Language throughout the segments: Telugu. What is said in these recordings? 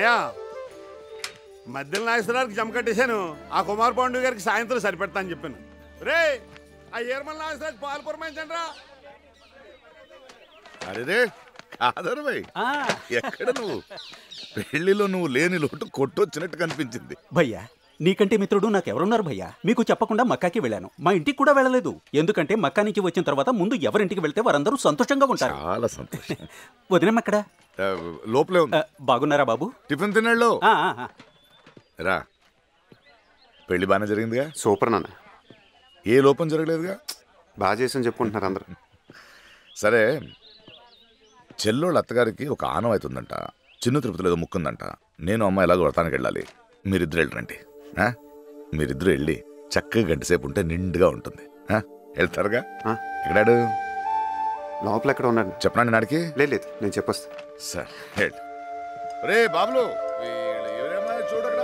అన్నయ్య మధ్యలో నాగేశ్వరరావుకి జమ కట్టేశాను. ఆ కుమార్ పాండు గారికి సాయంత్రం సరిపెడతా అని చెప్పాను. రే ఆ ఏర్మల్ నాగేశ్వరరావు పాలు పురమాయించండి రా. అరే కాదరు భయ్, ఎక్కడ నువ్వు? పెళ్లిలో నువ్వు లేని లోటు కొట్టొచ్చినట్టు కనిపించింది. భయ్యా నీకంటే మిత్రుడు నాకెవరున్నారు భయ్యా? మీకు చెప్పకుండా మక్కాకి వెళ్ళాను. మా ఇంటికి కూడా వెళ్ళలేదు. ఎందుకంటే మక్కా నుంచి వచ్చిన తర్వాత ముందు ఎవరింటికి వెళ్తే వారందరూ సంతోషంగా ఉంటారు. చాలా సంతోషం. వదిలేం అక్కడ లోపలే ఉంది. బాగున్నారా బాబు? టిఫిన్ తిన్నాళ్ళు రా. పెళ్లి బాగానే జరిగిందిగా? సూపర్ నాన్న. ఏ లోపం జరగలేదుగా? బాగా చేసని చెప్పుకుంటున్నారు అందరు. సరే, చెల్లోళ్ళ అత్తగారికి ఒక ఆనం అవుతుందంట. చిన్న తిరుపతిలో ఏదో ముక్కుందంట. నేను అమ్మ ఎలాగో వ్రతానికి వెళ్ళాలి. మీరిద్దరు వెళ్ళరండి. మీరిద్దరు వెళ్ళి చక్కగా గంట సేపు ఉంటే నిండుగా ఉంటుంది. వెళ్తారుగా? ఎక్కడాడు? లోపల ఎక్కడ ఉన్నాడు చెప్పనండి. నాడికి లేదు, నేను చెప్పొస్తా. సరే రే బాబులు చూడక్కడ.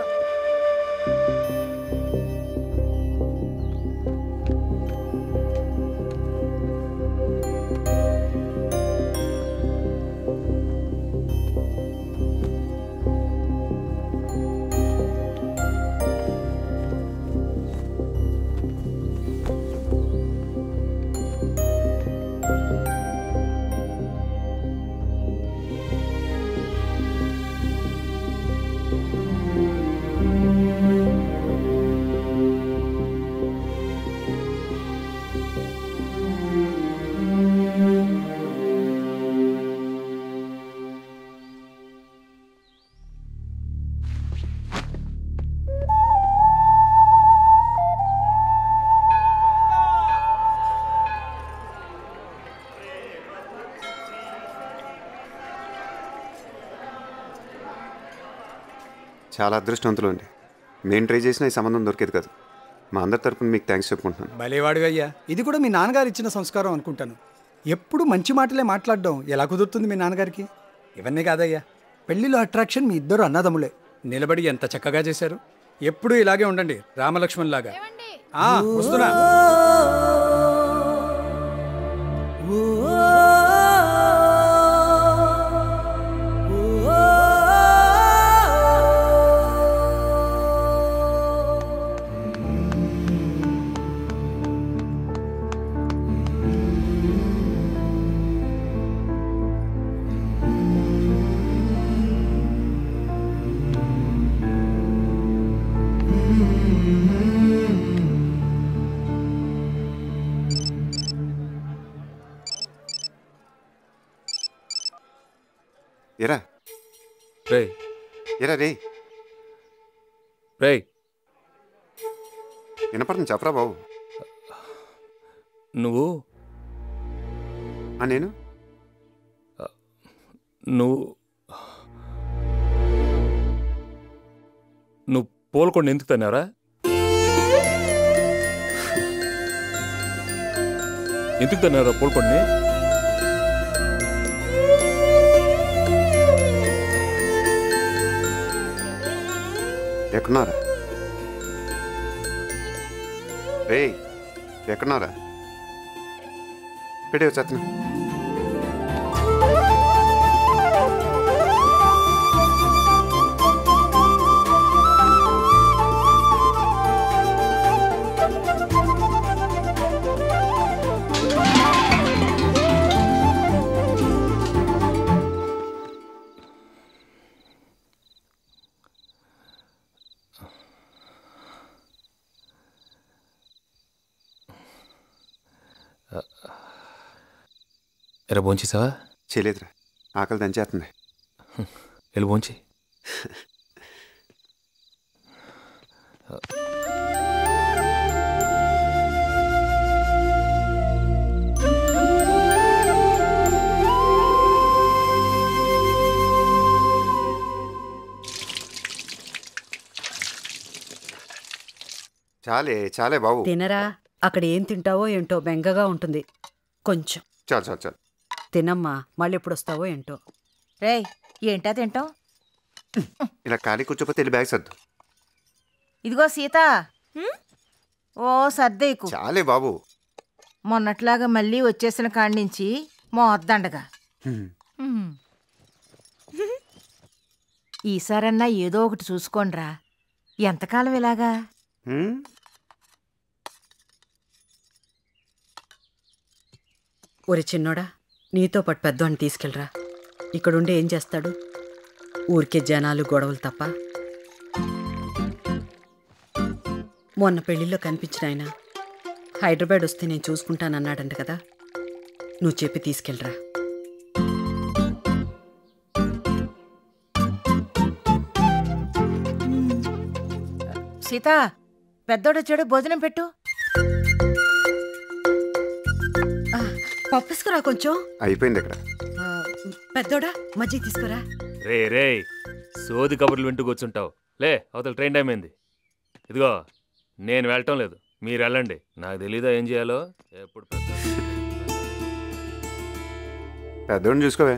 చాలా అదృష్టవంతులు అండి. మేము ట్రై చేసిన ఈ సంబంధం దొరికేది కాదు. మా అందరి తరపున మీకు థ్యాంక్స్ చెప్పుకుంటున్నాను. భలేవాడు అయ్యా. ఇది కూడా మీ నాన్నగారు ఇచ్చిన సంస్కారం అనుకుంటాను. ఎప్పుడు మంచి మాటలే మాట్లాడడం ఎలా కుదురుతుంది మీ నాన్నగారికి? ఇవన్నీ కాదయ్యా, పెళ్లిలో అట్రాక్షన్ మీ ఇద్దరు అన్నదమ్ములే. నిలబడి ఎంత చక్కగా చేశారు. ఎప్పుడు ఇలాగే ఉండండి, రామలక్ష్మణ్ లాగా. వస్తున్నా. ఎరా రే ఎరా రే రే వినపడుతుంది, చెప్పరా బాబు. నువ్వు నేను నువ్వు పోల్కొండ ఎందుకు తన్నారా? ఎందుకు తన్నారా పోల్కొండని? ఎక్కడున్నారా రే? ఎక్కడున్నారా? పెడే వచ్చేస్తున్నా. ఎరా భోంచేసావా? చేయలేదురా, ఆకలి దంచేస్తుంది. వెళ్ళి భోంచి. చాలే చాలే బాబు. తినరా, అక్కడ ఏం తింటావో ఏంటో బెంగగా ఉంటుంది. కొంచెం చాలు చాలు చాలు తినమ్మా, మళ్ళీ ఎప్పుడు వస్తావో ఏంటో. రే ఏంటా తింటాం? ఇలా ఖాళీ కూర్చోపోతే వెళ్ళి బ్యాగ్ సర్దు. ఇదిగో సీత, ఓ సర్దేకు. చాలే బాబు. మొన్నట్లాగా మళ్ళీ వచ్చేసిన కాడి నుంచి మోద్దండగా. ఈసారన్నా ఏదో ఒకటి చూసుకోండ్రా. ఎంతకాలం ఇలాగా? ఒరి చిన్నోడా, నీతో పాటు పెద్దవాడిని తీసుకెళ్ళరా. ఇక్కడుండి ఏం చేస్తాడు? ఊరికే జనాలు గొడవలు తప్ప. మొన్న పెళ్లిలో కనిపించిన ఆయన హైదరాబాద్ వస్తే నేను చూసుకుంటానన్నాడంట కదా, నువ్వు చెప్పి తీసుకెళ్ళరా. సీత, పెద్దోడొచ్చాడు, భోజనం పెట్టు. పప్పుసుకురా కొంచెం. అయిపోయింది ఇక్కడ. పెద్దోడా మజ్జిగ తీసుకురా. రే రే సోది కబుర్లు వింటూ కూర్చుంటావు. లే, అవతల ట్రైన్ టైం అయింది. ఇదిగో నేను వెళ్ళటం లేదు, మీరు వెళ్ళండి. నాకు తెలీదా ఏం చేయాలో. ఎప్పుడు పెద్దోడిని చూసుకోవే.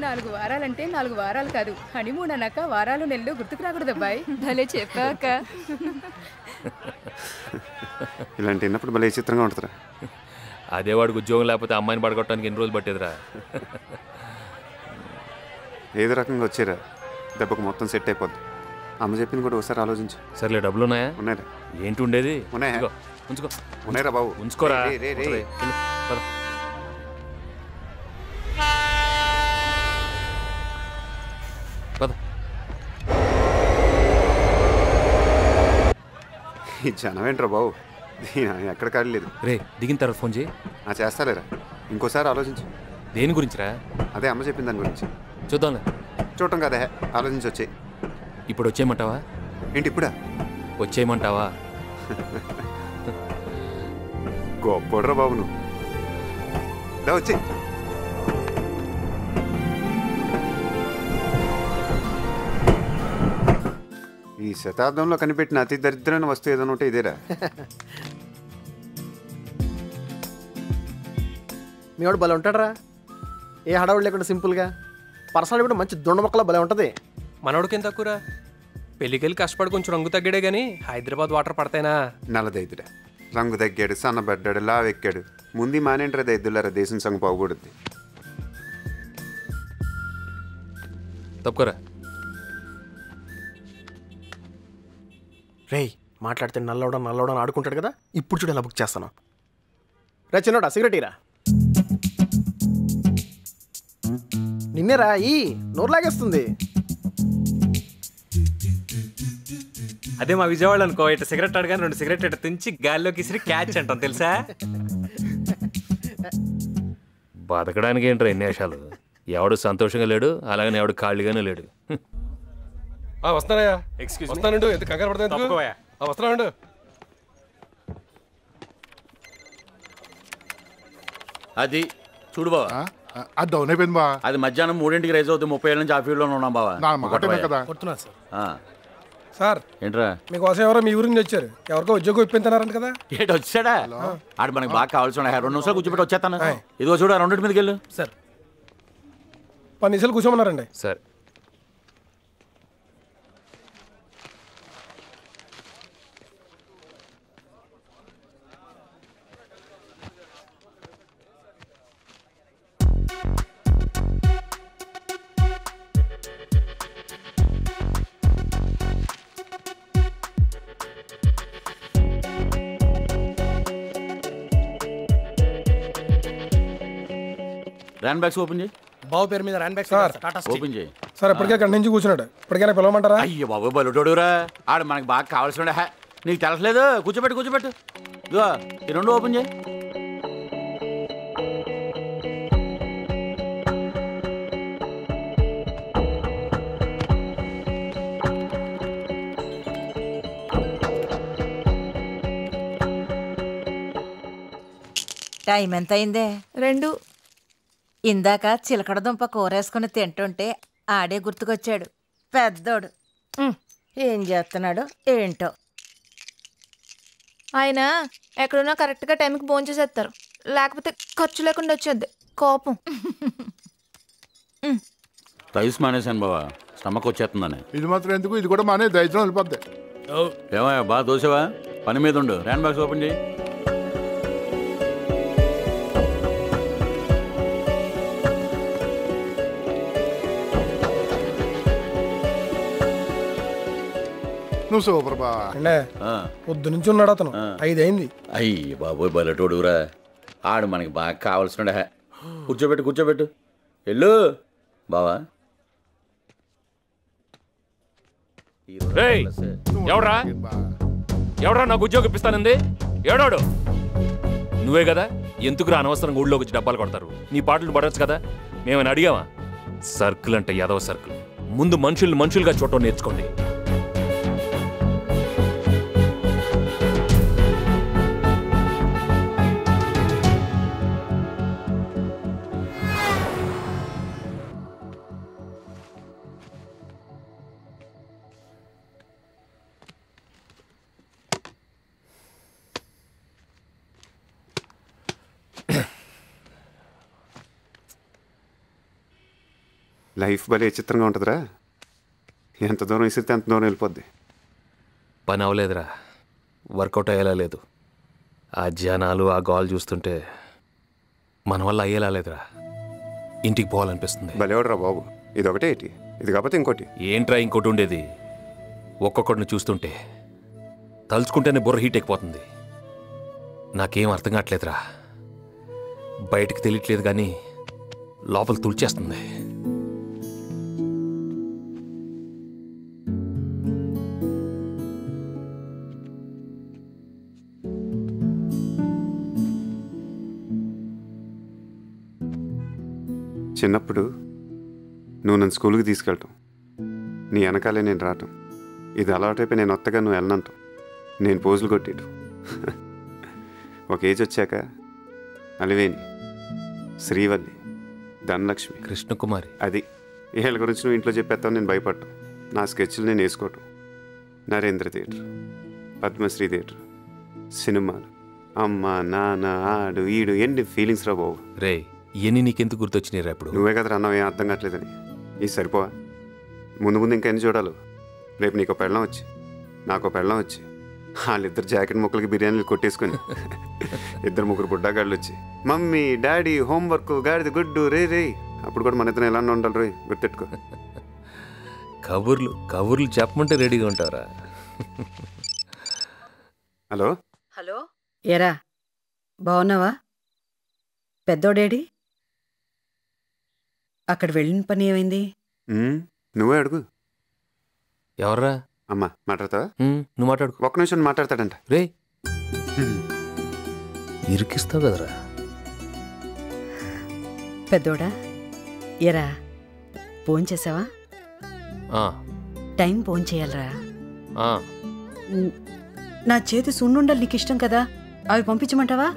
నాలుగు వారాలంటే 4 వారాలు కాదు, హనీమూన్ అన్నాక వారాలు నెలలు గుర్తుకు రాకూడదు అబ్బాయి. భలే చెప్పాక. ఇలాంటి విన్నప్పుడు భలే చిత్రంగా ఉంటుందిరా. అదే వాడికి ఉద్యోగం లేకపోతే అమ్మాయిని పడగొట్టడానికి ఎన్ని రోజులు పట్టేదిరా. ఏదో రకంగా వచ్చారా, దెబ్బకు మొత్తం సెట్ అయిపోద్ది. అమ్మ చెప్పింది కూడా ఒకసారి ఆలోచించు. సర్లే, డబ్బులు ఉన్నాయా? ఉన్నాయిరా. ఏంటి ఉండేది? ఉన్నాయా? ఉంచుకో. ఉన్నాయిరా బాబు. ఉంచుకోరా. ఈ జనం ఏంట్రా బాబు, ఎక్కడ కాడలేదు. రే, దిగిన తర్వాత ఫోన్ చేయి. చేస్తాలేరా, ఇంకోసారి ఆలోచించు. దేని గురించిరా? అదే అమ్మ చెప్పిన దాని గురించి. చూద్దాంలే. చూడటం కదా, ఆలోచించి వచ్చాయి. ఇప్పుడు వచ్చేయమంటావా? ఏంటి ఇప్పుడా? వచ్చేయమంటావా? గొప్పడ్రా బాబు నువ్వు. వచ్చే. ఈ శతాబ్దంలో కనిపెట్టిన అతి దరిద్రమైన వస్తువు ఏదైనా ఉంటే ఇదేరా. మీవాడు భలే ఉంటాడరా, ఏ హడావుడు లేకుండా సింపుల్గా. పర్సనల్ కూడా మంచి దొండ మొక్కలా భలే ఉంటుంది. మనోడికేం తక్కువరా, పెళ్ళికెళ్ళి కష్టపడి కొంచెం రంగు తగ్గాడే గానీ హైదరాబాద్ వాటర్ పడతాయినా. నల్లదైదురా, రంగు తగ్గాడు, సన్నబడ్డాడు, లావెక్కాడు. ముందు మానేంట్రా దైద్దులారా, దేశం సంగ పోకూడదు. తప్పుకోరా. రేయ్, మాట్లాడితే నల్లవడం ఆడుకుంటాడు కదా, ఇప్పుడు చూడు ఎలా బుక్ చేస్తాను. రే చిన్నోడా, సిగరెట్ ఇరా. నిన్నేరా ఈ నోరు లాగేస్తుంది. అదే మా విజయవాడ అనుకో, ఇట్లా సిగరెట్ అడగానే 2 సిగరెట్ ఇట్లా తుంచి గాల్లోకి ఇసిరి క్యాచ్ అంటాం తెలుసా. బతకడానికి ఏంట్రా ఎన్ని వేషాలు. ఎవడు సంతోషంగా లేడు, అలాగని ఎవడు ఖాళీగానే లేడు. వస్తానయ్యా. వస్తానండు, ఎంత కంగారు పడతాను. వస్తానండు. అది చూడు బావా, అది డౌన్ అయిపోయింది బా. అది మధ్యాహ్నం 3ంటికి రైజ్ అవుతుంది. 30 ఏళ్ళ నుంచి ఆ ఫీల్డ్లోనే ఉన్నాం బావా. సార్ ఏంట్రా మీకోసం ఎవరో మీ ఊరి నుంచి వచ్చారు. ఎవరికో ఉద్యోగం ఇప్పించారంట కదా. ఏంటి వచ్చాడా? ఆడు మనకి బాగా కావాల్సి 2 నిమిషాలు కూర్చోబెట్టి వచ్చేస్తాను. ఇదిగో చూడు, 2 మీదకి వెళ్ళు. సార్ 10 నిమిషాలు కూర్చోమన్నారండి. సరే. ర్యాన్ బ్యాగ్స్ ఓపెన్ చేయి. బాబు పేరు మీద ర్యాన్ బ్యాగ్స్ ఓపెన్ చేయి. సార్ ఇప్పటికే అక్కడి నుంచి కూర్చున్నాడు. ఇప్పటికైనా పిలవమంటారా? అయ్యో బాబు, బలుడోడురా. ఆడు మనకి బాగా కావాల్సి నీకు తెలసలేదు. కూర్చోబెట్టు. ఇదిగో ఈ 2 ఓపెన్ చేయి. టైం ఎంత అయిందే? 2. ఇందాక చిలకడ దుంప కూరేసుకుని తింటుంటే ఆడే గుర్తుకొచ్చాడు పెద్దోడు. ఏం చేస్తున్నాడు ఏంటో. ఆయన ఎక్కడున్నా కరెక్ట్గా టైంకి భోంచేసేస్తారు, లేకపోతే ఖర్చు లేకుండా వచ్చేద్ది కోపం. రైస్ మానేశాను బావా, స్టమక్ వచ్చేస్తుందని. ఇది మాత్రం ఎందుకు, ఇది కూడా మానే దైత్రం వెళ్ళిపోద్ది. ఏమయ్యా బాగా దోసేవా? పని మీద ఉండు. ర్యాన్ బాక్స్ ఓపెన్ చేయి. నువ్వు సూపర్ బావా. అంటే పొద్దు నుంచి ఉన్నాడు అతను 5 అయింది. అయ్యి బాబోయ్ బలటోడురా, ఆడు మనకి బాగా కావాల్సిన. కూర్చోబెట్టు కూర్చోబెట్టు, వెళ్ళు బావా. రేయ్, ఎవడ్రా ఎవడ్రా నాకు ఉద్యోగం ఇప్పిస్తానంది? ఏడాడు నువ్వే కదా? ఎందుకురా అనవసరంగా ఊళ్ళోకి వచ్చి డబ్బాలు కొడతారు? నీ పాటలు పడవచ్చు కదా, మేమని అడిగావా? సర్కిల్ అంటే యాదవ సర్కిల్. ముందు మనుషుల్ని మనుషులుగా చూడటం నేర్చుకోండి. లైఫ్ భలే చిత్రంగా ఉంటుందిరా. ఎంత దూరం విసిరితే అంత దూరం వెళ్ళిపోద్ది. పని అవ్వలేదురా, వర్కౌట్ అయ్యేలా లేదు. ఆ జనాలు ఆ గోల్ చూస్తుంటే మన వల్ల అయ్యేలా లేదురా. ఇంటికి పోవాలనిపిస్తుంది. భలేవడరా బాబు, ఇది ఒకటే ఏంటి? ఇది కాకపోతే ఇంకోటి ఏంట్రా ఇంకోటి ఉండేది? ఒక్కొక్కడిని చూస్తుంటే తలుచుకుంటేనే బుర్ర హీట్ ఎక్కిపోతుంది. నాకేం అర్థం కావట్లేదురా. బయటకు తెలియట్లేదు కానీ లోపల తుడిచేస్తుంది. చిన్నప్పుడు నువ్వు నన్ను స్కూల్కి తీసుకెళ్ళటం, నీ వెనకాలే నేను రావటం, ఇది అలవాటైపోయి నేను వత్తగా నువ్వు వెళ్ళనంటాం, నేను పోజులు కొట్టేయటం. ఒక ఏజ్ వచ్చాక అలివేణి, శ్రీవల్లి, ధనలక్ష్మి, కృష్ణకుమారి, అది వీళ్ళ గురించి నువ్వు ఇంట్లో చెప్పేస్తావు. నేను భయపడటం, నా స్కెచ్లు నేను వేసుకోవటం, నరేంద్ర థియేటర్, పద్మశ్రీ థియేటర్, సినిమాలు, అమ్మ నాన్న ఆడు ఈడు, ఎన్ని ఫీలింగ్స్ రా బాబు. రే, ఇవన్నీ నీకెందుకు గుర్తొచ్చినాయి రా? ఇప్పుడు నువ్వే కదా అన్నావు ఏం అర్థం కావట్లేదని. ఇది సరిపోవా? ముందు ముందు ఇంకా ఎన్ని చూడాలి? రేపు నీకు పెళ్ళం వచ్చి నాకు పెళ్ళం వచ్చి వాళ్ళిద్దరు జాకెట్ ముక్కలకి బిర్యానీలు కొట్టేసుకొని 2-3 బుడ్డాగాళ్ళు వచ్చి మమ్మీ డాడీ హోంవర్క్ గాడిది గుడ్డు రే రే, అప్పుడు కూడా మన ఇద్దరు ఎలా ఉండాలి రోయ్, గుర్తెట్టుకో. కబుర్లు చెప్పమంటే రెడీగా ఉంటారా? హలో హలో, ఏరా బాగున్నావా? పెద్దోడేడి? అక్కడ వెళ్ళిన పని ఏమైంది? నువ్వే అడుగు. ఎవర్రా? అమ్మా మాట్లాడతావా? నువ్వు మాట్లాడు. ఒక్క నిమిషం మాట్లాడతాడంట. రే, ఇరికిస్తావు కదరా. పెద్దోడా, ఏరా ఫోన్ చేసావా? టైం ఫోన్ చేయాలరా. నా చేతి సున్నుండలు నీకు ఇష్టం కదా, అవి పంపించమంటావా?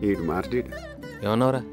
ఈడు మార్డీడు. ఏమన్నావురా?